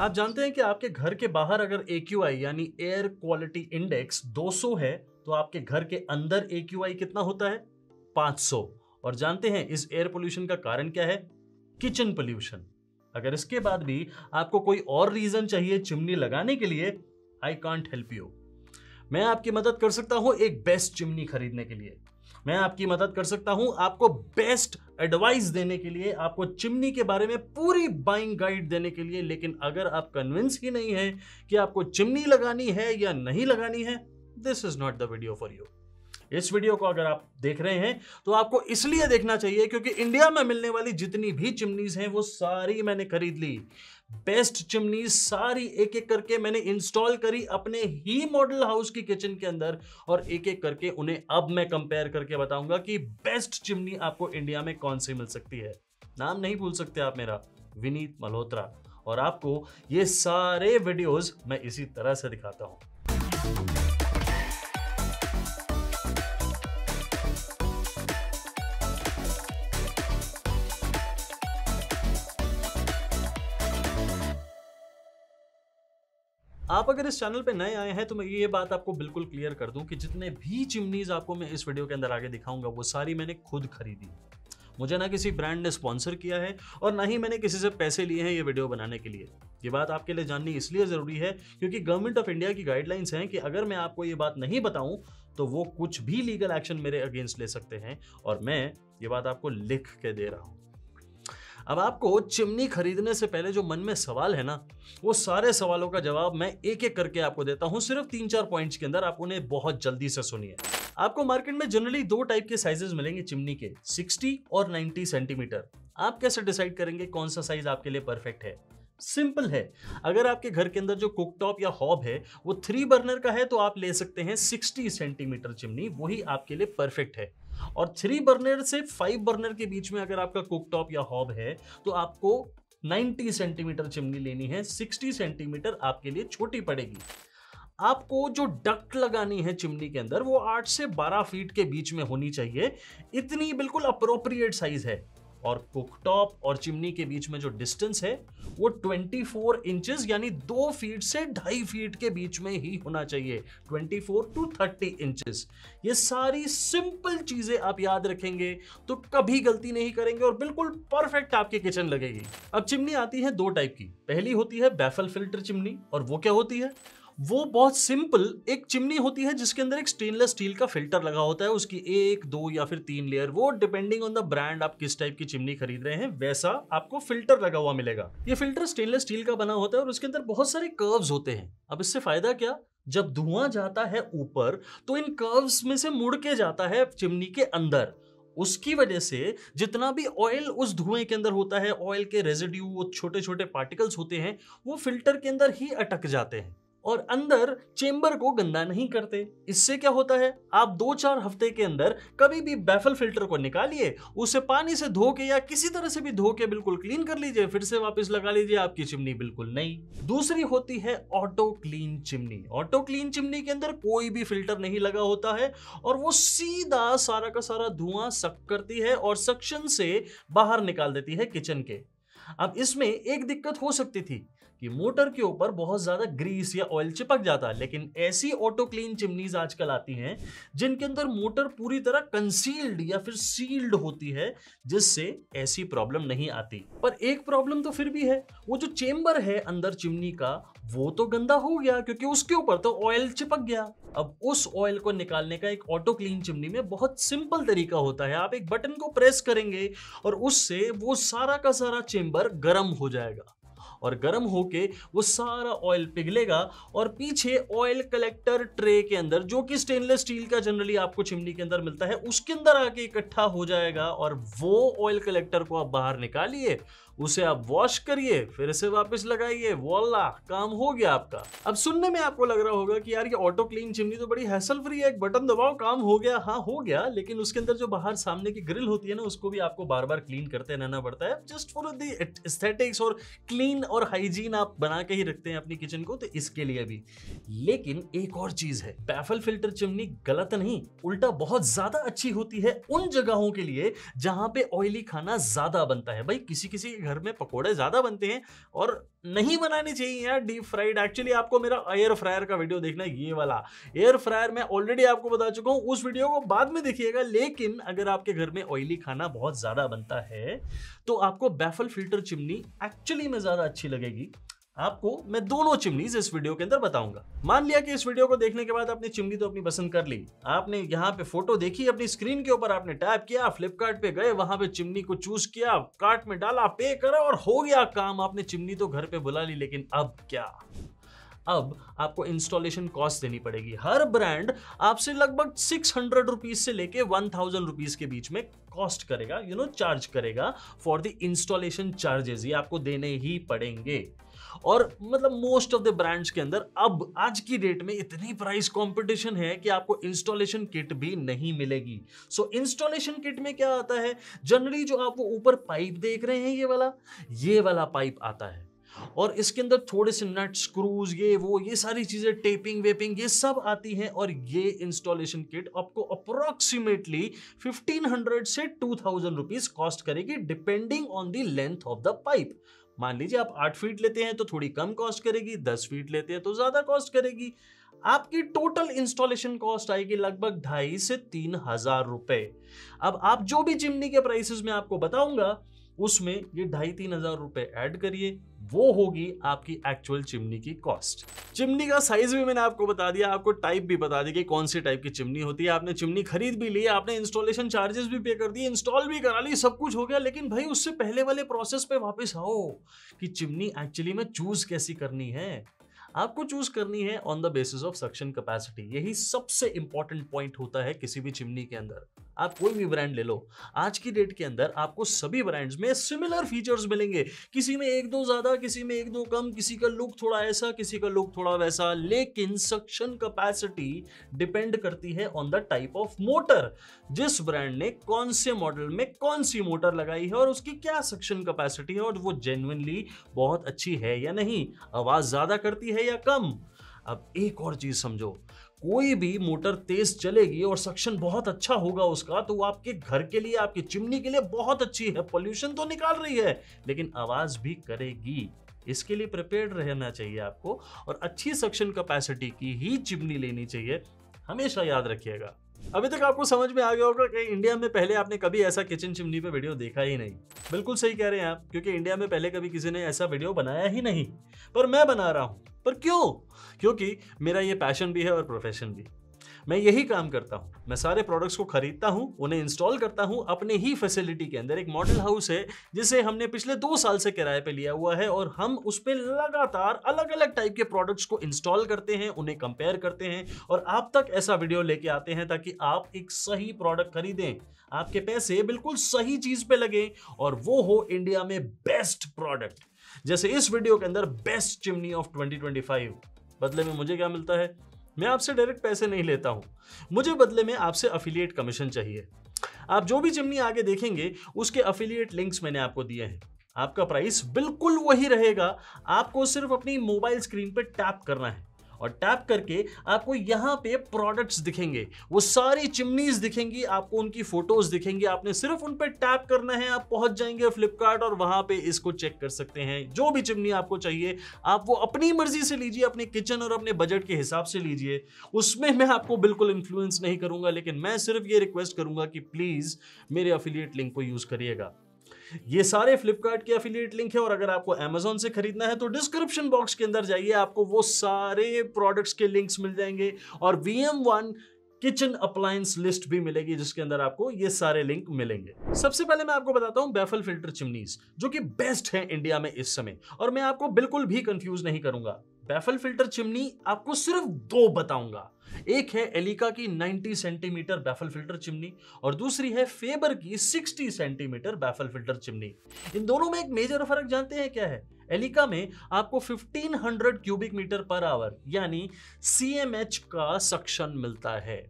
आप जानते हैं कि आपके घर के बाहर अगर AQI यानी एयर क्वालिटी इंडेक्स 200 है तो आपके घर के अंदर AQI कितना होता है? 500। और जानते हैं इस एयर पोल्यूशन का कारण क्या है? Kitchen pollution. अगर इसके बाद भी आपको कोई और रीजन चाहिए चिमनी लगाने के लिए, आई कांट हेल्प यू। मैं आपकी मदद कर सकता हूं एक बेस्ट चिमनी खरीदने के लिए। मैं आपकी मदद कर सकता हूं आपको बेस्ट एडवाइस देने के लिए, आपको चिमनी के बारे में पूरी बाइंग गाइड देने के लिए। लेकिन अगर आप कन्विंस ही नहीं है कि आपको चिमनी लगानी है या नहीं लगानी है, this is not the video for you. इस वीडियो को अगर आप देख रहे हैं तो आपको इसलिए देखना चाहिए क्योंकि इंडिया में मिलने वाली जितनी भी चिमनीज हैं वो सारी मैंने खरीद ली। बेस्ट चिमनीज सारी एक एक करके मैंने इंस्टॉल करी अपने ही मॉडल हाउस की किचन के अंदर, और एक एक करके उन्हें अब मैं कंपेयर करके बताऊंगा कि बेस्ट चिमनी आपको इंडिया में कौन सी मिल सकती है। नाम नहीं भूल सकते आप मेरा, विनीत मल्होत्रा। और आपको ये सारे वीडियोस मैं इसी तरह से दिखाता हूं। आप अगर इस चैनल पे नए आए हैं तो मैं ये बात आपको बिल्कुल क्लियर कर दूं कि जितने भी चिमनीज आपको मैं इस वीडियो के अंदर आगे दिखाऊंगा वो सारी मैंने खुद खरीदी। मुझे ना किसी ब्रांड ने स्पॉन्सर किया है और ना ही मैंने किसी से पैसे लिए हैं ये वीडियो बनाने के लिए। ये बात आपके लिए जाननी इसलिए जरूरी है क्योंकि गवर्नमेंट ऑफ इंडिया की गाइडलाइंस हैं कि अगर मैं आपको ये बात नहीं बताऊं तो वो कुछ भी लीगल एक्शन मेरे अगेंस्ट ले सकते हैं, और मैं ये बात आपको लिख के दे रहा हूं। अब आपको चिमनी खरीदने से पहले जो मन में सवाल है ना, वो सारे सवालों का जवाब मैं एक एक करके आपको देता हूं सिर्फ 3-4 पॉइंट्स के अंदर। आप उन्हें बहुत जल्दी से सुनिए। आपको मार्केट में जनरली 2 टाइप के साइजेस मिलेंगे चिमनी के, 60 और 90 सेंटीमीटर। आप कैसे डिसाइड करेंगे कौन सा साइज आपके लिए परफेक्ट है? सिंपल है। अगर आपके घर के अंदर जो कुकटॉप या हॉब है वो 3 बर्नर का है तो आप ले सकते हैं 60 सेंटीमीटर चिमनी, वही आपके लिए परफेक्ट है। और 3 बर्नर से 5 बर्नर के बीच में अगर आपका कुकटॉप या हॉब है तो आपको 90 सेंटीमीटर चिमनी लेनी है। 60 सेंटीमीटर आपके लिए छोटी पड़ेगी। आपको जो डक्ट लगानी है चिमनी के अंदर वो 8 से 12 फीट के बीच में होनी चाहिए। इतनी बिल्कुल अप्रोप्रिएट साइज है। और कुकटॉप और चिमनी के बीच में जो डिस्टेंस है वो 24 इंचेस यानी 2 फीट से 2.5 फीट के बीच में ही होना चाहिए। 24 to 30 इंचेस। ये सारी सिंपल चीजें आप याद रखेंगे तो कभी गलती नहीं करेंगे और बिल्कुल परफेक्ट आपकी किचन लगेगी। अब चिमनी आती है 2 टाइप की। पहली होती है बैफल फिल्टर चिमनी, और वो क्या होती है? वो बहुत सिंपल एक चिमनी होती है जिसके अंदर एक स्टेनलेस स्टील का फिल्टर लगा होता है। उसकी 1, 2 या फिर 3 लेयर, वो डिपेंडिंग ऑन द ब्रांड आप किस टाइप की चिमनी खरीद रहे हैं वैसा आपको फिल्टर लगा हुआ मिलेगा। ये फिल्टर स्टेनलेस स्टील का बना होता है और उसके अंदर बहुत सारे कर्व्स होते हैं। अब इससे फायदा क्या? जब धुआं जाता है ऊपर तो इन कर्व्स में से मुड़ के जाता है चिमनी के अंदर। उसकी वजह से जितना भी ऑयल उस धुएं के अंदर होता है, ऑयल के रेजिड्यू, वो छोटे छोटे पार्टिकल्स होते हैं, वो फिल्टर के अंदर ही अटक जाते हैं और अंदर चेंबर को गंदा नहीं करते। इससे क्या होता है, आप 2-4 हफ्ते के अंदर कभी भी बैफल फिल्टर को निकालिए, उसे पानी से धो के या किसी तरह से भी धो के बिल्कुल क्लीन कर लीजिए, फिर से वापस लगा लीजिए, आपकी चिमनी बिल्कुल नई। दूसरी होती है auto clean chimney. Auto clean chimney के अंदर कोई भी फिल्टर नहीं लगा होता है और वो सीधा सारा का सारा धुआं सक करती है और सक्शन से बाहर निकाल देती है किचन के। अब इसमें एक दिक्कत हो सकती थी कि मोटर के ऊपर बहुत ज्यादा ग्रीस या ऑयल चिपक जाता, लेकिन ऐसी ऑटो क्लीन चिमनीज आजकल आती हैं जिनके अंदर मोटर पूरी तरह कंसील्ड या फिर सील्ड होती है, जिससे ऐसी प्रॉब्लम नहीं आती। पर एक प्रॉब्लम तो फिर भी है, वो जो चेंबर है अंदर चिमनी का वो तो गंदा हो गया क्योंकि उसके ऊपर तो ऑयल चिपक गया। अब उस ऑयल को निकालने का एक ऑटो क्लीन चिमनी में बहुत सिंपल तरीका होता है। आप एक बटन को प्रेस करेंगे और उससे वो सारा का सारा चेंबर गर्म हो जाएगा और गर्म होके वो सारा ऑयल पिघलेगा और पीछे ऑयल कलेक्टर ट्रे के अंदर, जो कि स्टेनलेस स्टील का जनरली आपको चिमनी के अंदर मिलता है, उसके अंदर आके इकट्ठा हो जाएगा और वो ऑयल कलेक्टर को आप बाहर निकालिए, उसे आप वॉश करिए, फिर से वापस लगाइए, वॉला, काम हो गया आपका। अब सुनने में आपको लग रहा होगा कि यार ये ऑटो क्लीन चिमनी तो बड़ी हैसल फ्री है, एक बटन दबाओ काम हो गया। हाँ हो गया, लेकिन उसके अंदर जो बाहर सामने की ग्रिल होती है ना, उसको भी आपको बार बार क्लीन करते रहना पड़ता है, जस्ट फॉर द एस्थेटिक्स और क्लीन और हाइजीन आप बना के ही रखते हैं अपनी किचन को, तो इसके लिए भी। लेकिन एक और चीज है, बैफल फिल्टर चिमनी गलत नहीं, उल्टा बहुत ज्यादा अच्छी होती है उन जगहों के लिए जहां पे ऑयली खाना ज्यादा बनता है। भाई किसी किसी घर में पकोड़े ज्यादा बनते हैं और नहीं बनाने चाहिए यार डीप फ्राइड। एक्चुअली आपको मेरा एयर फ्रायर का वीडियो देखना है, ये वाला एयर फ्रायर मैं ऑलरेडी आपको बता चुका हूं, उस वीडियो को बाद में देखिएगा। लेकिन अगर आपके घर में ऑयली खाना बहुत ज्यादा बनता है तो आपको बैफल फिल्टर चिमनी एक्चुअली में ज्यादा अच्छी लगेगी। आपको मैं दोनों चिमनीज इस वीडियो के अंदर बताऊंगा। मान लिया कि इस वीडियो को देखने के बाद आपने चिमनी तो अपनी पसंद कर ली, आपने यहाँ पे फोटो देखी अपनी स्क्रीन के ऊपर, आपने टैप किया, फ्लिपकार्ट पे गए, वहां पे चिमनी को चूज किया, कार्ट में डाला, पे करा और हो गया काम। आपने चिमनी तो घर पे बुला ली, लेकिन अब क्या? अब आपको इंस्टॉलेशन कॉस्ट देनी पड़ेगी। हर ब्रांड आपसे लगभग 600 रुपीज से लेके 1000 रुपीज के बीच में कॉस्ट करेगा, चार्ज करेगा फॉर द इंस्टॉलेशन चार्जेस। ये आपको देने ही पड़ेंगे। और मतलब मोस्ट ऑफ द ब्रांड्स के अंदर अब आज की डेट में इतनी प्राइस कंपटीशन है कि आपको इंस्टॉलेशन किट भी नहीं मिलेगी। सो इंस्टॉलेशन किट में क्या आता है? जनरली जो आप वो ऊपर पाइप देख रहे हैं, ये वाला पाइप आता है और इसके अंदर थोड़े से नट स्क्रूज, ये सारी चीजें, टेपिंग वेपिंग, ये सब आती हैं। और ये इंस्टॉलेशन किट आपको अप्रोक्सीमेटली 1500 से 2000 रुपीज कॉस्ट करेगी, depending on the length of the pipe. मान लीजिए आप 8 फीट लेते हैं तो थोड़ी कम कॉस्ट करेगी, 10 फीट लेते हैं तो ज्यादा कॉस्ट करेगी। आपकी टोटल इंस्टॉलेशन कॉस्ट आएगी लगभग 2500 से 3000 रुपए। अब आप जो भी चिमनी के प्राइसेस में आपको बताऊंगा उसमें ये 2500-3000 रुपए ऐड करिए, वो होगी आपकी एक्चुअल चिमनी की कॉस्ट। चिमनी का साइज भी मैंने आपको बता दिया, आपको टाइप भी बता दी कि कौन सी टाइप की चिमनी होती है। आपने चिमनी खरीद भी ली, आपने इंस्टॉलेशन चार्जेस भी पे कर दिए, इंस्टॉल भी करा ली, सब कुछ हो गया। लेकिन भाई उससे पहले वाले प्रोसेस पे वापस आओ कि चिमनी एक्चुअली में चूज कैसी करनी है। आपको चूज करनी है on the basis of suction capacity. यही सबसे इंपॉर्टेंट पॉइंट होता है किसी भी चिमनी के अंदर। आप कोई भी ब्रांड ले लो, आज की डेट के अंदर आपको सभी ब्रांड्स में सिमिलर फीचर्स मिलेंगे। किसी में एक दो ज्यादा, किसी में एक दो कम, किसी का लुक थोड़ा ऐसा, किसी का लुक थोड़ा वैसा। लेकिन सक्शन कैपेसिटी डिपेंड करती है on the type of motor. जिस ब्रांड ने कौन से मॉडल में कौन सी मोटर लगाई है और उसकी क्या सक्शन कैपेसिटी है और वो जेन्युइनली बहुत अच्छी है या नहीं, आवाज ज्यादा करती है या कम। अब एक और चीज समझो, कोई भी मोटर तेज चलेगी और सक्शन बहुत अच्छा होगा उसका, तो वो आपके घर के लिए, आपकी चिमनी के लिए बहुत अच्छी है। पोल्यूशन तो निकाल रही है लेकिन आवाज भी करेगी। इसके लिए प्रिपेयर्ड रहना चाहिए आपको और अच्छी सक्शन कैपेसिटी की ही चिमनी लेनी चाहिए, हमेशा याद रखिएगा। अभी तक आपको समझ में आ गया होगा कि इंडिया में पहले आपने कभी ऐसा किचन चिमनी पे वीडियो देखा ही नहीं। बिल्कुल सही कह रहे हैं आप, क्योंकि इंडिया में पहले कभी किसी ने ऐसा वीडियो बनाया ही नहीं। पर मैं बना रहा हूं। पर क्यों? क्योंकि मेरा ये पैशन भी है और प्रोफेशन भी। मैं यही काम करता हूं, मैं सारे प्रोडक्ट्स को खरीदता हूं, उन्हें इंस्टॉल करता हूं अपने ही फैसिलिटी के अंदर। एक मॉडल हाउस है जिसे हमने पिछले 2 साल से किराए पे लिया हुआ है और हम उस पे लगातार अलग अलग टाइप के प्रोडक्ट्स को इंस्टॉल करते हैं, उन्हें कंपेयर करते हैं और आप तक ऐसा वीडियो लेके आते हैं ताकि आप एक सही प्रोडक्ट खरीदें, आपके पैसे बिल्कुल सही चीज पे लगे और वो हो इंडिया में बेस्ट प्रोडक्ट। जैसे इस वीडियो के अंदर बेस्ट चिमनी ऑफ 2025। बदले में मुझे क्या मिलता है? मैं आपसे डायरेक्ट पैसे नहीं लेता हूं, मुझे बदले में आपसे अफिलिएट कमीशन चाहिए। आप जो भी चिमनी आगे देखेंगे उसके अफिलिएट लिंक्स मैंने आपको दिए हैं। आपका प्राइस बिल्कुल वही रहेगा, आपको सिर्फ अपनी मोबाइल स्क्रीन पे टैप करना है और टैप करके आपको यहाँ पे प्रोडक्ट्स दिखेंगे, वो सारी चिमनीज दिखेंगी, आपको उनकी फोटोज दिखेंगी। आपने सिर्फ उन पे टैप करना है, आप पहुंच जाएंगे फ्लिपकार्ट और वहां पे इसको चेक कर सकते हैं। जो भी चिमनी आपको चाहिए आप वो अपनी मर्जी से लीजिए, अपने किचन और अपने बजट के हिसाब से लीजिए। उसमें मैं आपको बिल्कुल इन्फ्लुएंस नहीं करूंगा, लेकिन मैं सिर्फ ये रिक्वेस्ट करूंगा कि प्लीज मेरे अफिलिएट लिंक को यूज करिएगा। ये सारे फ्लिपकार्ट के एफिलिएट लिंक है और अगर आपको Amazon से खरीदना है तो डिस्क्रिप्शन बॉक्स के अंदर जाइए, आपको वो सारे प्रोडक्ट्स के लिंक्स मिल जाएंगे और VM1 किचन अप्लायंस लिस्ट भी मिलेगी जिसके अंदर आपको ये सारे लिंक मिलेंगे। सबसे पहले मैं आपको बताता हूं बैफल फिल्टर चिमनीज जो कि बेस्ट है इंडिया में इस समय, और मैं आपको बिल्कुल भी कंफ्यूज नहीं करूंगा। बैफल फिल्टर चिमनी आपको सिर्फ 2 बताऊंगा। एक है एलिका की 90 सेंटीमीटर बैफल फिल्टर चिमनी और दूसरी है फेबर की 60 सेंटीमीटर बैफल फिल्टर चिमनी। इन दोनों में एक मेजर फर्क जानते हैं क्या है? एलिका में आपको 1500 क्यूबिक मीटर पर आवर यानी CMH का सक्शन मिलता है।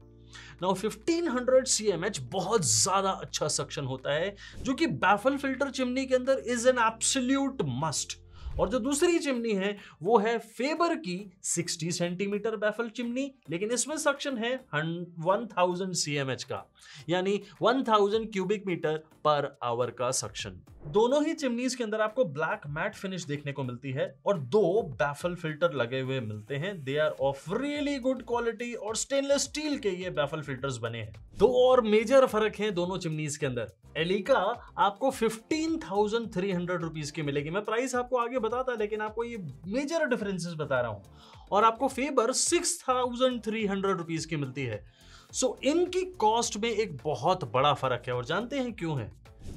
नाउ 1500 CMH बहुत ज्यादा अच्छा सक्शन होता है जो कि बैफल फिल्टर चिमनी के अंदर इज एन एब्सोल्यूट मस्ट। और जो दूसरी चिमनी है वो है फेबर की 60 सेंटीमीटर बैफल चिमनी, लेकिन इसमें सक्शन है 1000 CMH का यानी 1000 क्यूबिक मीटर पर आवर का सक्शन। दोनों ही चिमनीज के अंदर आपको ब्लैक मैट फिनिश देखने को मिलती है और 2 बैफल फिल्टर लगे हुए मिलते हैं। They are of really good quality और स्टेनलेस स्टील के ये बैफल फिल्टर्स बने हैं। 2 और मेजर फर्क हैं दोनों चिमनीज के अंदर। एलिका आपको 15,300 रुपीज की मिलेगी। मैं प्राइस आपको आगे बताता, लेकिन आपको ये मेजर डिफरेंसेस बता रहा हूं। और आपको फेबर 6,300 रुपीज की मिलती है। सो इनकी कॉस्ट में एक बहुत बड़ा फर्क है और जानते हैं क्यों है?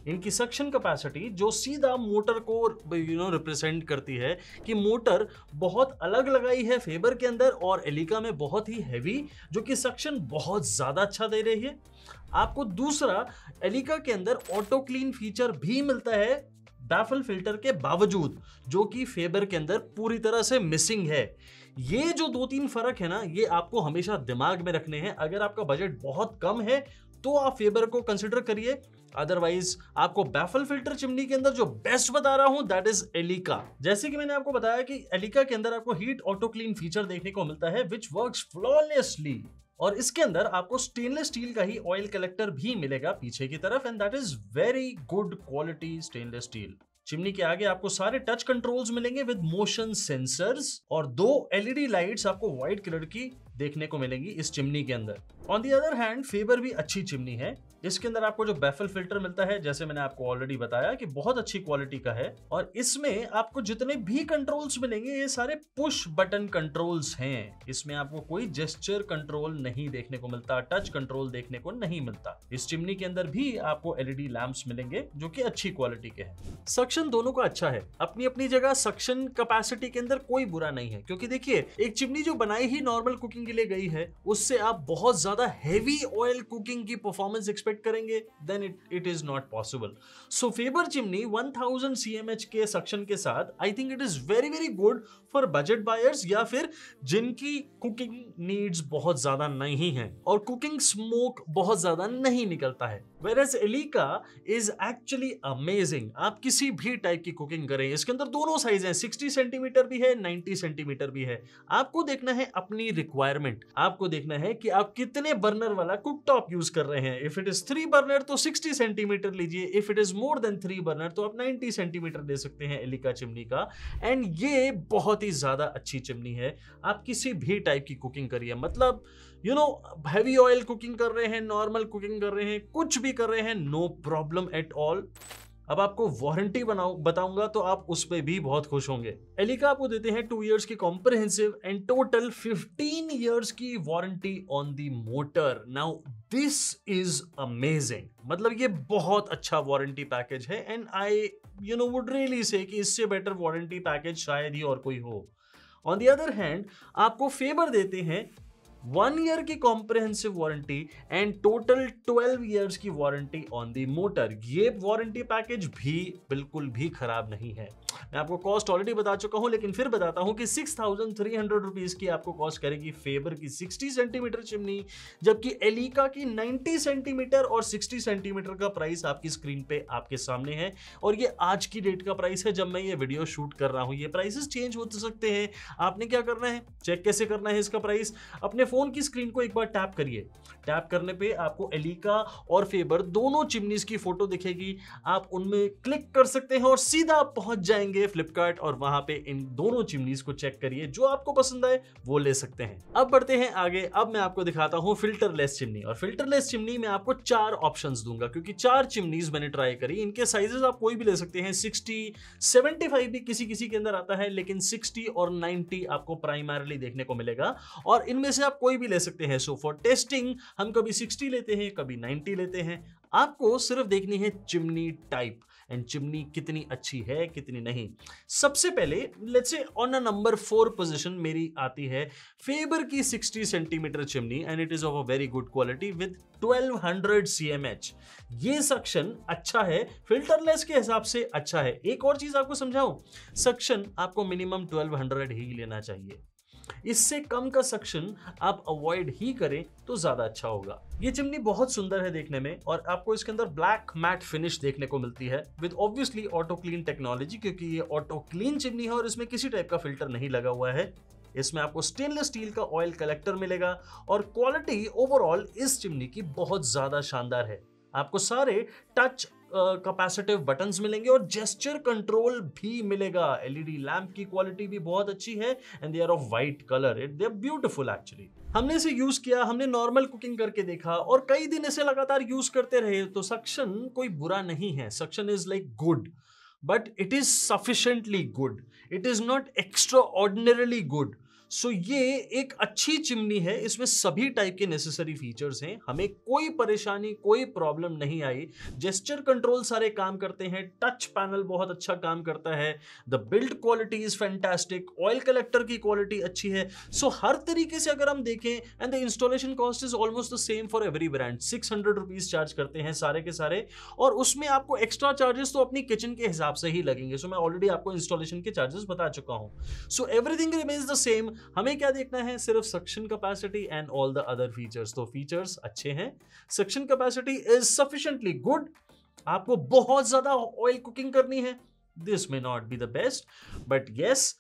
इनकी सक्शन कैपेसिटी जो सीधा मोटर को रिप्रेजेंट करती है कि मोटर बहुत अलग लगाई है फेबर के अंदर और एलिका में बहुत ही हैवी, जो कि सक्शन बहुत ज्यादा अच्छा दे रही है। आपको दूसरा, एलिका के अंदर ऑटो क्लीन फीचर भी मिलता है बैफल फिल्टर के बावजूद, जो कि फेबर के अंदर पूरी तरह से मिसिंग है। ये जो 2-3 फर्क है ना, ये आपको हमेशा दिमाग में रखने हैं। अगर आपका बजट बहुत कम है तो आप फेबर को कंसिडर करिए, अदरवाइज आपको बैफल फिल्टर चिमनी के अंदर जो बेस्ट बता रहा हूं दैट इज एलिका। जैसे कि मैंने आपको बताया कि एलिका के अंदर आपको हीट ऑटो क्लीन फीचर देखने को मिलता है विच वर्क्स फ्लॉलेसली, और इसके अंदर आपको स्टेनलेस स्टील का ही ऑयल कलेक्टर भी मिलेगा पीछे की तरफ, and that is very good quality stainless steel. Chimney के आगे आपको सारे टच कंट्रोल्स मिलेंगे विद मोशन सेंसर्स और 2 एलईडी लाइट्स आपको व्हाइट कलर की देखने को मिलेंगी इस चिमनी के अंदर। On the other hand Faber भी अच्छी चिमनी है। इसके अंदर आपको जो बैफल फिल्टर मिलता है, जैसे मैंने आपको ऑलरेडी बताया कि बहुत अच्छी क्वालिटी का है, और इसमें आपको जितने भी कंट्रोल्स मिलेंगे ये सारे पुश बटन कंट्रोल्स हैं। इसमें आपको कोई जेस्चर कंट्रोल नहीं देखने को मिलता, टच कंट्रोल देखने को नहीं मिलता। इस चिमनी के अंदर भी आपको एलईडी लैंप्स मिलेंगे जो कि अच्छी क्वालिटी के हैं। सक्शन दोनों का अच्छा है अपनी अपनी जगह। सक्शन कैपेसिटी के अंदर कोई बुरा नहीं है, क्योंकि देखिए एक चिमनी जो बनाई ही नॉर्मल कुकिंग के लिए गई है, उससे आप बहुत ज्यादा हेवी ऑयल कुकिंग की परफॉर्मेंस एक्सपेक्ट करेंगे, then it is not possible. So Faber chimney 1000 CMH के सक्शन के साथ I think it is very very good for budget buyers या फिर जिनकी कुकिंग नीड्स बहुत ज्यादा नहीं है और कुकिंग स्मोक बहुत ज्यादा नहीं निकलता है। Whereas Elika is actually amazing. आप किसी भी टाइप की कुकिंग करें, इसके अंदर दोनों साइज हैं, 60 सेंटीमीटर भी है, 90 सेंटीमीटर भी है। आपको देखना है अपनी रिक्वायरमेंट, आपको देखना है कि आप कितने बर्नर वाला कुकटॉप यूज कर रहे हैं। इफ इट इज 3 बर्नर तो 60 सेंटीमीटर लीजिए, if it is more than 3 burner तो आप 90 सेंटीमीटर ले सकते हैं एलिका चिमनी का। एंड ये बहुत ही ज्यादा अच्छी चिमनी है। आप किसी भी टाइप की कुकिंग करिए, मतलब हैवी ऑयल कुकिंग कर रहे हैं, नॉर्मल कुकिंग कर रहे हैं, कुछ भी कर रहे हैं, नो प्रॉब्लम एट ऑल। अब आपको वारंटी बताऊंगा तो आप उस पे भी बहुत खुश होंगे। एलिका आपको देते हैं 2 इयर्स की कॉम्प्रिहेंसिव एंड टोटल 15 इयर्स की warranty on the motor. Now this is amazing, मतलब ये बहुत अच्छा वारंटी पैकेज है and I would really say कि इससे बेटर वारंटी पैकेज शायद ही और कोई हो। ऑन द अदर हैंड आपको फेबर देते हैं 1 ईयर की comprehensive warranty and total 12 years की वारंटी ऑन दी मोटर। ये वारंटी पैकेज भी बिल्कुल भी खराब नहीं है। मैं आपको कॉस्ट ऑलरेडी बता चुका हूं, लेकिन फिर बताता हूं कि 6,300 रुपीज की आपको कॉस्ट करेगी फेबर की 60 सेंटीमीटर चिमनी, जबकि एलिका की 90 सेंटीमीटर और 60 सेंटीमीटर का प्राइस आपकी स्क्रीन पे आपके सामने है। और ये आज की डेट का प्राइस है जब मैं ये वीडियो शूट कर रहा हूं। ये प्राइसेस चेंज हो सकते हैं। आपने क्या करना है, चेक कैसे करना है इसका प्राइस, अपने फोन की स्क्रीन को एक बार टैप करिए। टैप करने पे आपको एलिका और फेबर दोनों चिमनीज की फोटो दिखेगी। आप उनमें क्लिक कर सकते हैं और सीधा पहुंच जाएंगे फ्लिपकार्ट और वहां पे इन दोनों चिमनीज को चेक करिए, जो आपको पसंद आए वो ले सकते हैं। अब बढ़ते हैं आगे। अब मैं आपको दिखाता हूं फिल्टरलेस चिमनी, और फिल्टरलेस चिमनी में आपको 4 ऑप्शंस दूंगा क्योंकि 4 चिमनीज मैंने ट्राई करी। इनके साइजेस आप कोई भी ले सकते हैं, 60, 75 भी किसी किसी के अंदर आता है, लेकिन 60 और 90 आपको प्राइमरली देखने को मिलेगा और इनमें से आप कोई भी ले सकते हैं। सो फॉर टेस्टिंग हम कभी 60 लेते हैं, कभी 90 लेते हैं। आपको सिर्फ देखनी है चिमनी टाइप एंड चिमनी कितनी अच्छी है कितनी नहीं। सबसे पहले let's say on a number 4 position मेरी आती है फेबर की 60 centimetre chimney and it is of a very good quality with 1200 CMH। ये सक्शन अच्छा है, फिल्टरलेस के हिसाब से अच्छा है। एक और चीज आपको समझाऊं, सक्शन आपको मिनिमम 1200 ही लेना चाहिए। इससे कम का सक्शन आप अवॉइड ही करें तो ज्यादा अच्छा होगा। ये चिमनी बहुत सुंदर है देखने में और आपको इसके अंदर ब्लैक मैट फिनिश देखने को मिलती है with obviously auto clean technology, क्योंकि ये ऑटो क्लीन चिमनी है और इसमें किसी टाइप का फिल्टर नहीं लगा हुआ है। इसमें आपको स्टेनलेस स्टील का ऑयल कलेक्टर मिलेगा और क्वालिटी ओवरऑल इस चिमनी की बहुत ज्यादा शानदार है। आपको सारे टच कैपेसिटिव बटन्स मिलेंगे और जेस्चर कंट्रोल भी मिलेगा। एलईडी लैंप की क्वालिटी भी बहुत अच्छी है and they are of white colour, they are beautiful actually. हमने इसे यूज किया, हमने नॉर्मल कुकिंग करके देखा और कई दिन इसे लगातार यूज करते रहे, तो सक्शन कोई बुरा नहीं है। Suction is like good, but it is sufficiently good, it is not extraordinarily good. So ये एक अच्छी चिमनी है, इसमें सभी टाइप के नेसेसरी फीचर्स हैं, हमें कोई परेशानी कोई प्रॉब्लम नहीं आई। जेस्चर कंट्रोल सारे काम करते हैं, टच पैनल बहुत अच्छा काम करता है, the build quality is fantastic, oil collector की क्वालिटी अच्छी है। सो हर तरीके से अगर हम देखें, and the installation cost is almost the same for every brand, 600 rupees charge करते हैं सारे के सारे, और उसमें आपको एक्स्ट्रा चार्जेस तो अपनी किचन के हिसाब से ही लगेंगे। सो मैं ऑलरेडी आपको इंस्टॉलेशन के चार्जेस बता चुका हूं। So everything remains the same, हमें क्या देखना है, सिर्फ suction capacity and all the other features. तो फीचर्स अच्छे हैं, suction capacity is sufficiently good. आपको बहुत ज्यादा ऑयल कुकिंग करनी है, this may not be the best, but yes,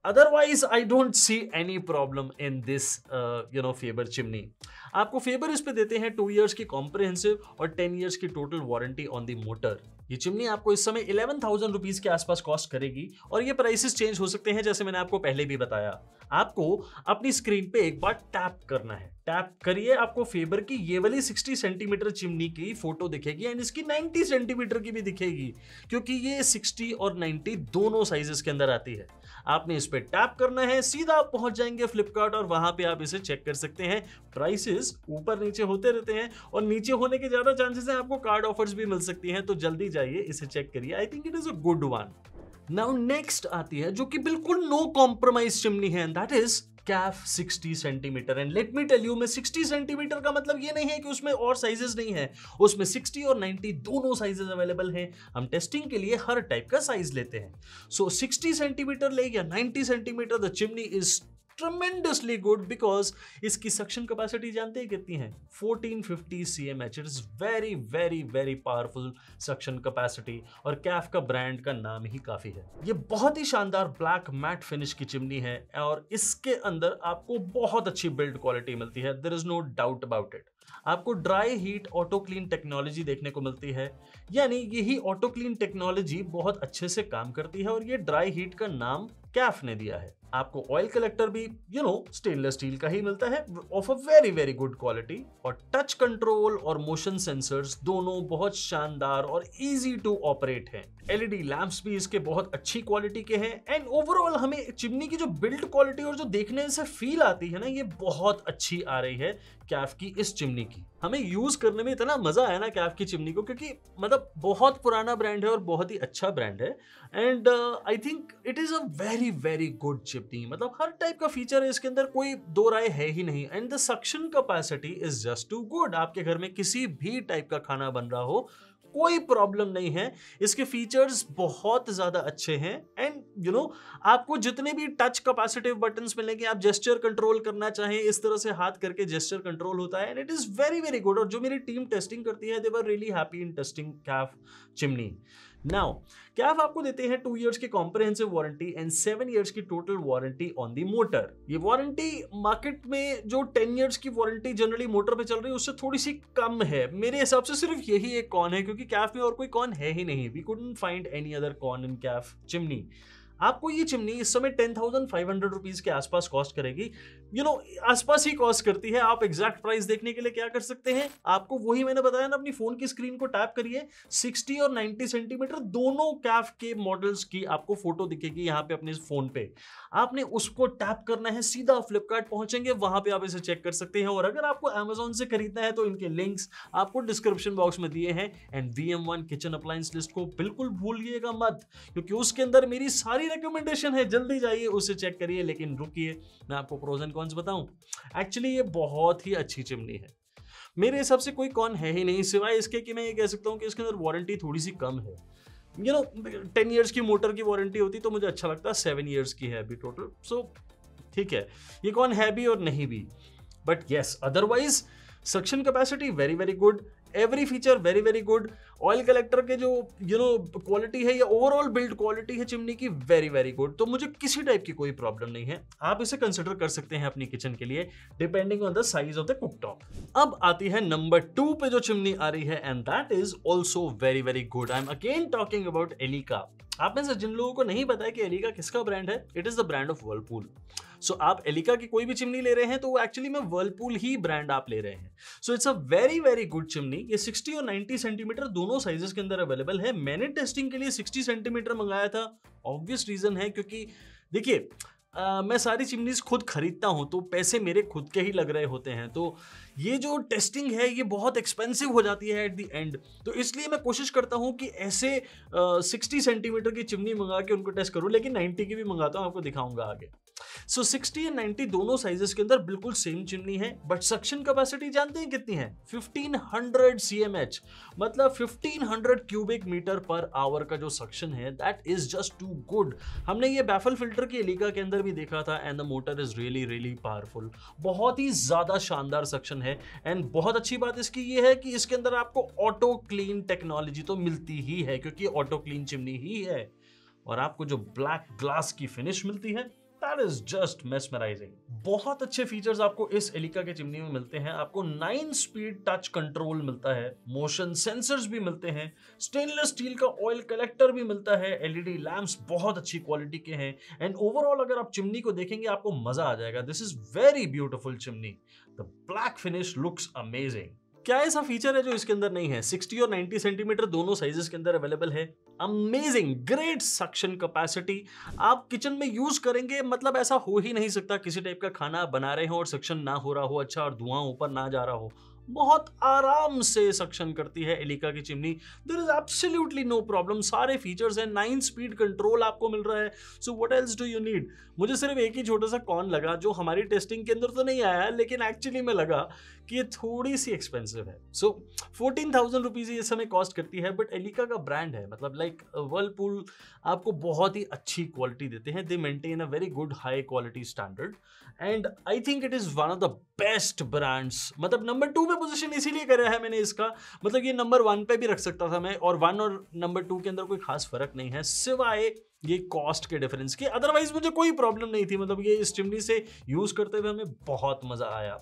otherwise I don't see any problem in this Faber chimney। आपको favour इस पे देते हैं 2 years की कॉम्प्रिहेंसिव और 10 years की total warranty on the motor. ये चिमनी आपको इस समय 11,000 रुपीज के आसपास कॉस्ट करेगी और ये प्राइसेस चेंज हो सकते हैं, जैसे मैंने आपको पहले भी बताया। आपको अपनी स्क्रीन पे एक बार टैप करना है, टैप करिए, आपको फेबर की ये वाली 60 सेंटीमीटर चिमनी की फोटो दिखेगी एंड इसकी 90 सेंटीमीटर की भी दिखेगी, क्योंकि ये 60 और 90 दोनों साइजेस के अंदर आती है। आपने इस पे टैप करना है, सीधा आप पहुंच जाएंगे फ्लिपकार्ट और वहां पे आप इसे चेक कर सकते हैं। प्राइसेस ऊपर नीचे होते रहते हैं और नीचे होने के ज्यादा चांसेस हैं आपको कार्ड ऑफर्स भी मिल सकती हैं, तो जल्दी जाइए इसे चेक करिए। I think it is a good one. Now next आती है जो कि बिल्कुल नो कॉम्प्रोमाइज चिमनी है, that is Kaff 60 centimetre. And let me tell you, मैं 60 सेंटीमीटर का मतलब ये नहीं है कि उसमें और साइजेस नहीं है, उसमें 60 और 90 दोनों साइजेस अवेलेबल हैं। हम टेस्टिंग के लिए हर टाइप का साइज लेते हैं। सो 60 सेंटीमीटर ले या 90 centimetre, the chimney is tremendously good because इसकी सक्शन कैपेसिटी जानते हैं कितनी है, 1450 cmh। It is very very very powerful suction capacity और कैफ का ब्रांड का नाम ही काफी है। ये बहुत ही शानदार ब्लैक मैट फिनिश की चिमनी है और इसके अंदर आपको बहुत अच्छी बिल्ड क्वालिटी मिलती है, there is no doubt about it. आपको dry heat auto clean technology देखने को मिलती है, यानी यही ऑटो क्लीन टेक्नोलॉजी बहुत अच्छे से काम करती है और ये ड्राई हीट का नाम कैफ ने दिया है। आपको ऑयल कलेक्टर भी स्टेनलेस स्टील का ही मिलता है, of a very very good quality, और टच कंट्रोल और मोशन सेंसर्स दोनों बहुत शानदार और इजी टू ऑपरेट हैं। एलईडी लैंप्स भी इसके बहुत अच्छी क्वालिटी के हैं एंड ओवरऑल हमें चिमनी की जो बिल्ड क्वालिटी और जो देखने से फील आती है ना, ये बहुत अच्छी आ रही है कैफ की इस चिमनी की। हमें यूज करने में इतना मजा आया ना कैफ की चिमनी को, क्योंकि मतलब बहुत पुराना ब्रांड है और बहुत ही अच्छा ब्रांड है and I think it is a very very good chimney. मतलब हर टाइप का फीचर है इसके अंदर, कोई दो राय है ही नहीं। And the suction capacity is just too good. आपके घर में किसी भी टाइप का खाना बन रहा हो, कोई प्रॉब्लम नहीं है। इसके फीचर्स बहुत ज्यादा अच्छे हैं एंड आपको जितने भी टच कैपेसिटिव बटन्स मिलेंगे, आप जेस्चर कंट्रोल करना चाहें इस तरह से हाथ करके जेस्चर कंट्रोल होता है and it is very very good. और जो मेरी टीम टेस्टिंग करती है, they were really happy in testing Kaff chimney. Now Kaff आपको देते हैं 2 years की कॉम्प्रिहेंसिव वारंटी एंड 7 years की total warranty on the motor. ये वारंटी मार्केट में जो 10 years की वारंटी जनरली मोटर पे चल रही है उससे थोड़ी सी कम है। मेरे हिसाब से सिर्फ यही एक कॉन है, क्योंकि कैफ में और कोई कॉन है ही नहीं। We couldn't find any other con in Kaff chimney. आपको ये चिमनी इस समय 10,500 रुपीज के आसपास कॉस्ट करेगी। आसपास ही कॉस्ट करती है। आप एग्जैक्ट प्राइस देखने के लिए क्या कर सकते हैं, आपको वही मैंने बताया ना, अपनी फोन की स्क्रीन को टैप करिए, 60 और 90 सेंटीमीटर दोनों कैफ के मॉडल्स की आपको फोटो दिखेगी यहाँ पे अपने फोन पे। आपने उसको टैप करना है, सीधा फ्लिपकार्ट पहुंचेंगे, वहां पे आप इसे चेक कर सकते हैं। और अगर आपको अमेजोन से खरीदना है तो इनके लिंक्स आपको डिस्क्रिप्शन बॉक्स में दिए हैं। And VM1 kitchen appliance list को बिल्कुल भूलिएगा मत, क्योंकि उसके अंदर मेरी सारी रिकमेंडेशन है, जल्दी जाइए उसे चेक करिए। लेकिन रुकिए, मैं आपको प्रोज एंड कॉन्स बताऊं। एक्चुअली ये बहुत ही अच्छी चिमनी है। मेरे हिसाब से कोई कॉन है ही नहीं, सिवाय इसके कि मैं ये कह सकता हूं कि इसके अंदर वारंटी थोड़ी सी कम है। 10 years की मोटर की वारंटी होती तो मुझे अच्छा लगता, 7 years की है अभी टोटल। सो ठीक है, ये कौन है भी और नहीं भी, but yes otherwise suction capacity very very good, every feature very very good. Oil collector के जो क्वालिटी है या ओवरऑल बिल्ड क्वालिटी है चिमनी की, वेरी वेरी गुड। तो मुझे किसी टाइप की कोई प्रॉब्लम नहीं है, आप इसे कंसिडर कर सकते हैं अपनी किचन के लिए depending on the size of the cooktop. अब आती है नंबर 2 पे जो चिमनी आ रही है, and that is also very very good. I am again talking about Elika. आप में से जिन लोगों को नहीं पता है कि एलिका किसका ब्रांड है, it is the brand of Whirlpool. So आप एलिका की कोई भी चिमनी ले रहे हैं तो वो एक्चुअली में वर्लपूल ही ब्रांड आप ले रहे हैं। So it's a very very good chimney. ये 60 और 90 सेंटीमीटर दोनों साइजेस के अंदर अवेलेबल है। मैंने टेस्टिंग के लिए 60 सेंटीमीटर मंगाया था। ऑब्वियस रीजन है क्योंकि देखिए मैं सारी चिमनीज खुद खरीदता हूं तो पैसे मेरे खुद के ही लग रहे होते हैं, तो ये जो टेस्टिंग है ये बहुत एक्सपेंसिव हो जाती है एट द एंड। तो इसलिए मैं कोशिश करता हूं कि ऐसे 60 सेंटीमीटर की चिमनी मंगा के उनको टेस्ट करूं, लेकिन 90 की भी मंगाता हूं, आपको दिखाऊंगा आगे। सो 60 एंड 90 दोनों साइजेस के अंदर बिल्कुल सेम चिमनी है, बट सक्शन कैपेसिटी जानते हैं कितनी है? 1500 CMH, मतलब 1500 क्यूबिक मीटर पर आवर का जो सक्शन है, that is just too good. हमने ये बैफल फिल्टर की एलिका के अंदर भी देखा था, and the motor is really really powerful. बहुत ही ज्यादा शानदार सक्शन है। एंड बहुत अच्छी बात इसकी ये है कि इसके अंदर आपको ऑटो क्लीन टेक्नोलॉजी तो मिलती ही है, क्योंकि ऑटो क्लीन चिमनी ही है। और आपको जो ब्लैक ग्लास की फिनिश मिलती है, that is just mesmerizing। बहुत अच्छे फीचर्स आपको इस एलिका के चिमनी में मिलते हैं। आपको 9 स्पीड टच कंट्रोल मिलता है, मोशन सेंसर्स भी मिलते हैं, स्टेनलेस स्टील का ऑयल कलेक्टर भी मिलता है, एलईडी लैंप्स बहुत अच्छी क्वालिटी के हैं, एंड ओवरऑल अगर आप चिमनी को देखेंगे आपको मजा आ जाएगा। This is very beautiful chimney. The black finish looks amazing. क्या ऐसा फीचर है जो इसके अंदर नहीं है? 60 और 90 सेंटीमीटर दोनों साइजेस के अंदर अवेलेबल है। Amazing great suction capacity. आप किचन में यूज करेंगे, मतलब ऐसा हो ही नहीं सकता किसी टाइप का खाना बना रहे हो और सक्शन ना हो रहा हो अच्छा, और धुआं ऊपर ना जा रहा हो। बहुत आराम से सक्शन करती है एलिका की chimney. There is absolutely no problem. सारे फीचर्स हैं, 9 स्पीड कंट्रोल आपको मिल रहा है। So what else do you need? मुझे सिर्फ एक ही छोटा सा कॉन लगा जो हमारी टेस्टिंग के अंदर तो नहीं आया, लेकिन एक्चुअली में लगा कि ये थोड़ी सी एक्सपेंसिव है। सो 14,000 रुपीज ये समय कॉस्ट करती है, बट एलिका का ब्रांड है, मतलब लाइक वर्लपूल आपको बहुत ही अच्छी क्वालिटी देते हैं। दे maintain a very good high quality standard, and I think it is one of the best brands. मतलब नंबर 2 पे पोजीशन इसीलिए करा है मैंने इसका, मतलब ये नंबर 1 पे भी रख सकता था मैं, और 1 और नंबर 2 के अंदर कोई खास फर्क नहीं है सिवाय ये कॉस्ट के डिफरेंस के। अदरवाइज मुझे कोई प्रॉब्लम नहीं थी। मतलब ये इस चिमनी से यूज करते हुए हमें बहुत मजा आया।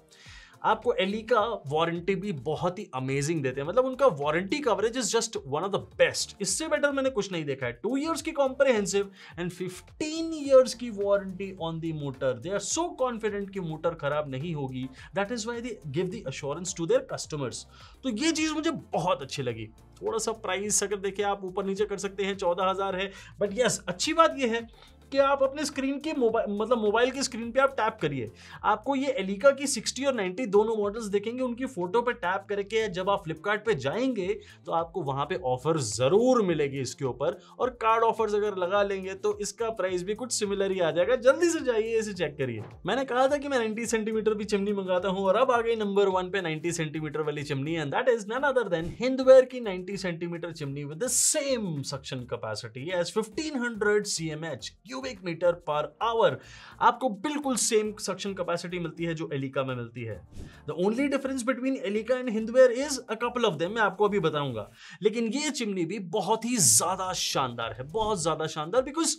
आपको एलिका वारंटी भी बहुत ही अमेजिंग देते हैं, मतलब उनका warranty coverage is just one of the best. इससे बेटर मैंने कुछ नहीं देखा है। 2 इयर्स की कॉम्प्रिहेंसिव एंड 15 इयर्स की warranty on the motor. They are so confident कि मोटर खराब नहीं होगी, that is why they give the assurance to their customers. तो ये चीज मुझे बहुत अच्छी लगी। थोड़ा सा प्राइस अगर देखिए आप ऊपर नीचे कर सकते हैं, 14,000 है, बट यस अच्छी बात यह है कि आप अपने स्क्रीन के मोबाइल की स्क्रीन पे आप टैप करिए, आपको ये एलिका की 60 और 90 दोनों मॉडल्स देखेंगे। उनकी फोटो पे टैप करके जब आप फ्लिपकार्ट पे जाएंगे तो आपको वहां पे ऑफर जरूर मिलेगी इसके ऊपर, और कार्ड ऑफर्स अगर लगा लेंगे तो इसका प्राइस भी कुछ सिमिलर ही आ जाएगा। जल्दी से जाइए, इसे चेक करिए। मैंने कहा था कि मैं 90 सेंटीमीटर भी चिमनी मंगाता हूं, और अब आ गई नंबर 1 पे 90 सेंटीमीटर वाली chimney, and that is none other than Hindware की 90 centimetre chimney with the same suction capacity as 1500 CMH cubic metre per hour. आपको बिल्कुल सेम सक्शन कैपेसिटी मिलती है जो एलिका में मिलती है। The only difference between Elika and Hindware is a couple of them, मैं आपको अभी बताऊंगा। लेकिन ये चिमनी भी बहुत ही ज्यादा शानदार है, बहुत ज्यादा शानदार, बिकॉज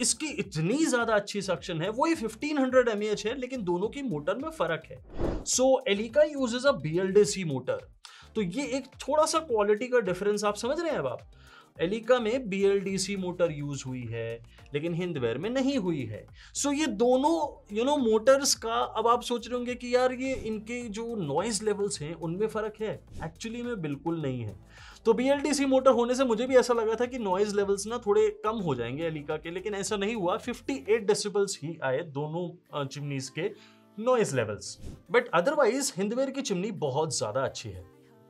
इसकी इतनी ज्यादा अच्छी सक्शन है। वही 1500 mAh है, लेकिन दोनों की मोटर में फर्क है। So Elica uses a BLDC motor, तो ये एक थोड़ा सा क्वालिटी का डिफरेंस आप समझ रहे हैं। अब आप एलिका में BLDC मोटर यूज हुई है, लेकिन हिंदवेयर में नहीं हुई है। सो ये दोनों मोटर्स का, अब आप सोच रहे होंगे कि यार ये इनके जो नॉइज लेवल्स हैं उनमें फर्क है। एक्चुअली में बिल्कुल नहीं है। तो BLDC मोटर होने से मुझे भी ऐसा लगा था कि नॉइज लेवल्स ना थोड़े कम हो जाएंगे एलिका के, लेकिन ऐसा नहीं हुआ। 58 डेसिबल्स ही आए दोनों चिमनीज के noise levels. But otherwise Hindware की चिमनी बहुत ज्यादा अच्छी है।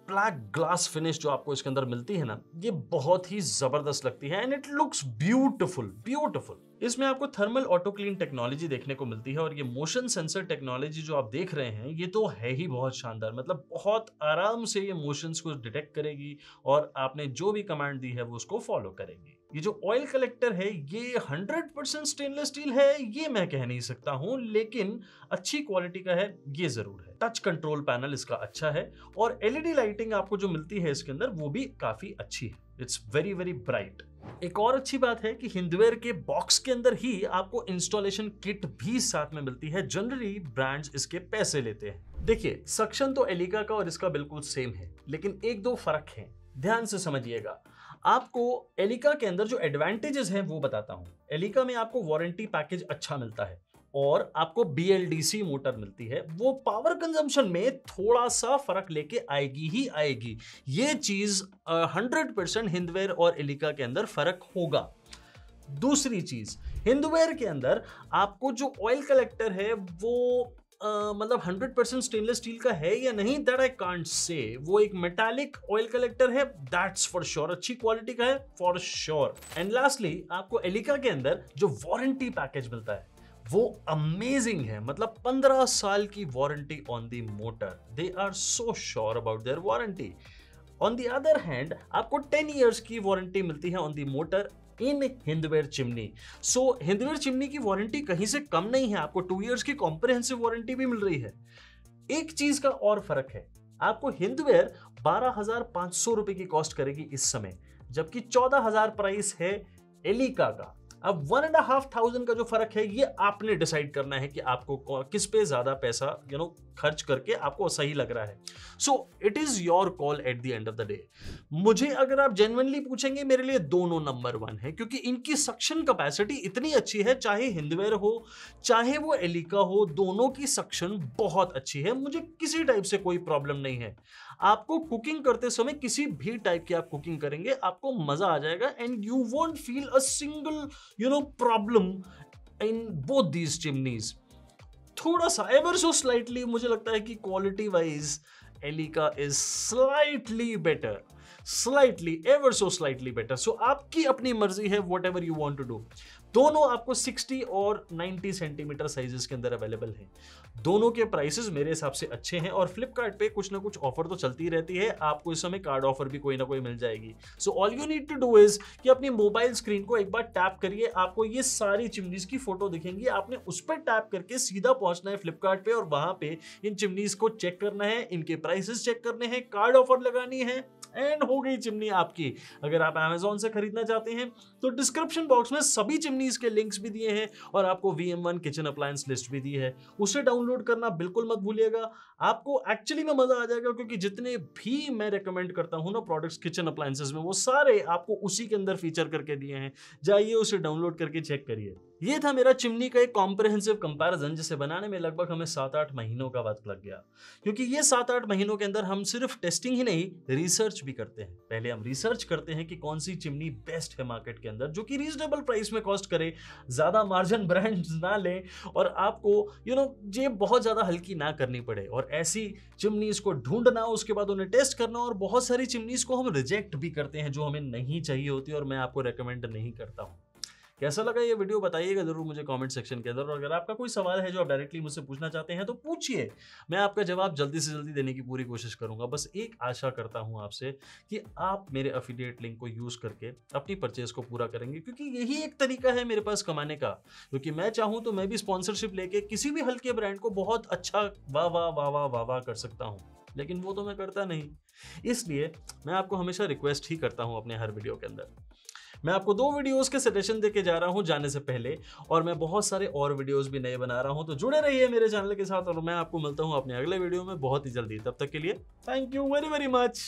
ब्लैक ग्लास फिनिश जो आपको इसके अंदर मिलती है ना, ये बहुत ही जबरदस्त लगती है, and it looks beautiful beautiful. इसमें आपको थर्मल ऑटो क्लीन टेक्नोलॉजी देखने को मिलती है और ये मोशन सेंसर टेक्नोलॉजी जो आप देख रहे हैं ये तो है ही बहुत शानदार। मतलब बहुत आराम से ये मोशंस को डिटेक्ट करेगी और आपने जो भी कमांड दी है वो उसको फॉलो करेगी। ये जो ऑयल कलेक्टर है ये 100% स्टेनलेस स्टील है ये मैं कह नहीं सकता हूं, लेकिन अच्छी क्वालिटी का है ये जरूर है। टच कंट्रोल पैनल इसका अच्छा है और एलईडी लाइटिंग आपको जो मिलती है इसके अंदर वो भी काफी अच्छी है। It's very very bright. एक और अच्छी बात है कि हिंदवेयर के बॉक्स के अंदर ही आपको इंस्टॉलेशन किट भी साथ में मिलती है। जनरली ब्रांड्स इसके पैसे लेते हैं। देखिए सक्शन तो एलिका का और इसका बिल्कुल सेम है, लेकिन एक दो फर्क है, ध्यान से समझिएगा। आपको एलिका के अंदर जो एडवांटेजेस हैं वो बताता हूं। एलिका में आपको वारंटी पैकेज अच्छा मिलता है और आपको BLDC मोटर मिलती है। वो पावर कंजम्पशन में थोड़ा सा फर्क लेके आएगी ही आएगी। ये चीज 100% हिंदवेयर और एलिका के अंदर फर्क होगा। दूसरी चीज, हिंदवेयर के अंदर आपको जो ऑयल कलेक्टर है वो मतलब 100% स्टेनलेस स्टील का है या नहीं, दैट आई कांट से। वो एक मेटालिक ऑयल कलेक्टर है, दैट्स फॉर श्योर। अच्छी क्वालिटी का है फॉर श्योर। एंड लास्टली आपको एलिका के अंदर जो वारंटी पैकेज मिलता है वो अमेजिंग है। मतलब 15 साल की warranty on the motor. They are so sure about their warranty. On the other hand आपको 10 इयर्स की वारंटी मिलती है on the motor in Hindware chimney. So Hindware chimney की वारंटी कहीं से कम नहीं है, आपको 2 इयर्स की कॉम्प्रिहेंसिव वारंटी भी मिल रही है। एक चीज का और फर्क है, आपको हिंदवेयर 12,500 रुपए की कॉस्ट करेगी इस समय, जबकि 14,000 प्राइस है एलिका का। अब 1,500 का जो फर्क है ये आपने डिसाइड करना है कि आपको किस पे ज्यादा पैसा खर्च करके आपको सही लग रहा है। So it is your call at the end of the day. मुझे अगर आप जेन्युइनली पूछेंगे, मेरे लिए दोनों नंबर 1 है, क्योंकि इनकी सक्शन कैपेसिटी इतनी अच्छी है। चाहे हिंदवेयर हो चाहे वो एलिका हो, दोनों की सक्शन बहुत अच्छी है। मुझे किसी टाइप से कोई प्रॉब्लम नहीं है। आपको कुकिंग करते समय किसी भी टाइप की आप कुकिंग करेंगे आपको मजा आ जाएगा and you won't feel a single problem in both these chimneys. थोड़ा सा एवर सो स्लाइटली मुझे लगता है कि quality wise Elica is slightly better, slightly ever so slightly better. So आपकी अपनी मर्जी है, whatever you want to do. दोनों आपको 60 और 90 सेंटीमीटर साइजेस के अंदर अवेलेबल हैं। दोनों के प्राइसेस मेरे हिसाब से अच्छे हैं और फ्लिपकार्ट पे कुछ ना कुछ ऑफर तो चलती रहती है। आपको इस समय कार्ड ऑफर भी कोई ना कोई मिल जाएगी। So all you need to do is कि अपनी मोबाइल स्क्रीन को एक बार टैप करिए, आपको ये सारी चिमनीज की फोटो दिखेंगी। आपने उस पर टैप करके सीधा पहुंचना है फ्लिपकार्ट पे और वहां पे इन चिमनीज को चेक करना है, इनके प्राइसेस चेक करने हैं, कार्ड ऑफर लगानी है एंड हो गई चिमनी आपकी। अगर आप Amazon से खरीदना चाहते हैं तो डिस्क्रिप्शन बॉक्स में सभी चिमनीज के लिंक्स भी दिए हैं और आपको VM1 किचन अप्लायंस लिस्ट भी दी है, उसे डाउनलोड करना बिल्कुल मत भूलिएगा। आपको एक्चुअली में मजा आ जाएगा, क्योंकि जितने भी मैं रेकमेंड करता हूं ना प्रोडक्ट्स किचन अप्लायंसेस में, वो सारे आपको उसी के अंदर फीचर करके दिए हैं। जाइए उसे डाउनलोड करके चेक करिए। ये था मेरा चिमनी का एक कॉम्प्रिहेंसिव कंपैरिजन, जिसे बनाने में लगभग हमें 7-8 महीनों का वक्त लग गया। क्योंकि ये 7-8 महीनों के अंदर हम सिर्फ टेस्टिंग ही नहीं, रिसर्च भी करते हैं। पहले हम रिसर्च करते हैं कि कौन सी चिमनी बेस्ट है मार्केट के अंदर, जो कि रीजनेबल प्राइस में कॉस्ट करे, ज्यादा मार्जिन ब्रांड्स ना ले और आपको जेब बहुत ज्यादा हल्की ना करनी पड़े। और ऐसी चिमनीज को ढूंढना, उसके बाद उन्हें टेस्ट करना, और बहुत सारी चिमनीज को हम रिजेक्ट भी करते हैं जो हमें नहीं चाहिए होती और मैं आपको रेकमेंड नहीं करता हूं। कैसा लगा ये वीडियो बताइएगा जरूर मुझे कमेंट सेक्शन के अंदर। और अगर आपका कोई सवाल है जो आप डायरेक्टली मुझसे पूछना चाहते हैं तो पूछिए, मैं आपका जवाब जल्दी से जल्दी देने की पूरी कोशिश करूंगा। बस एक आशा करता हूं आपसे कि आप मेरे अफिलिएट लिंक को यूज करके अपनी परचेज को पूरा करेंगे, क्योंकि यही एक तरीका है मेरे पास कमाने का। क्योंकि मैं चाहूं तो मैं भी स्पॉन्सरशिप लेके किसी भी हल्के ब्रांड को बहुत अच्छा वाह वाह वाह वाह वाह वाह कर सकता हूं, लेकिन वो तो मैं करता नहीं। इसलिए मैं आपको हमेशा रिक्वेस्ट ही करता हूं अपने हर वीडियो के अंदर। मैं आपको 2 वीडियोस के सजेशन देके जा रहा हूं जाने से पहले, और मैं बहुत सारे और वीडियोस भी नए बना रहा हूं, तो जुड़े रहिए मेरे चैनल के साथ और मैं आपको मिलता हूं अपने अगले वीडियो में बहुत ही जल्दी। तब तक के लिए thank you very very much.